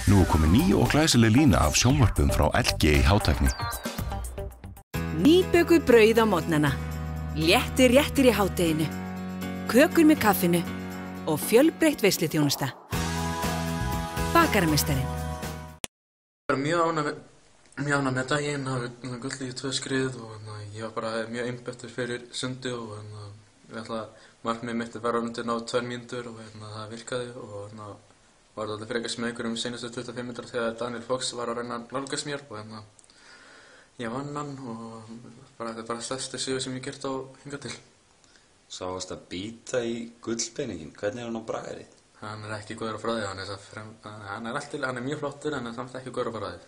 Nú er komin ný og glæsileg lína af sjónvörpum frá LG í hátækni. Nýbökuð brauð á morgnana, léttir réttir í hádeginu, kökur með kaffinu og fjölbreytt veisluþjónusta. Bakarameistarinn. Ég var mjög ánægður með daginn, það gullið í 2 skrið og ég var bara mjög einbeittur fyrir sundi og markmiðið mitt var að ná 2 mínútur og það virkaði og var alltaf frekar smeykur seinustu 25 mínútur þegar Daniel Fox var að reyna að nálgast mér og ég vann hann og þetta er bara stærsti sigur sem ég gert á hingað til. Svo varst að bíta í gullpeninginn, hvernig er hann á bragðið? Hann er ekki góður á bragðið, hann er mjög flottur en samt ekki góður á bragðið.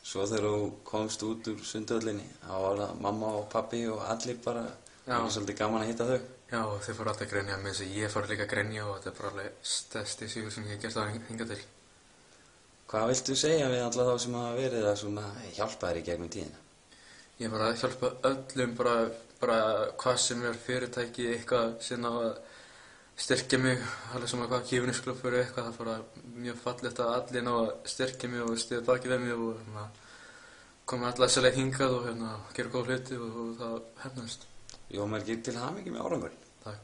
Svo þegar þú komst út úr sundhöllinni, þá var það mamma og pabbi og allir bara, það var svolítið gaman að hitta þau. Já, þeir fóru alltaf að grenja með þess að ég fór líka að grenja og þetta er bara alveg stærsti sigur sem ég hef gert á hingað til. Hvað viltu segja við alla þá sem hafa verið að svona hjálpa þér í gegnum tíðina? Ég var að hjálpa öllum, bara hvað sem er fyrirtæki, eitthvað sem á að styrkja mig, alveg sem að hvað Kífunisklúbbur eða eitthvað, það fór mjög fallegt að allir ná að styrkja mig og styðja bakið við mig og koma alla þessa leið hingað og gera góð hluti og það hefnaðist. Jó, maður getur til hamingju með árangurinn. Takk.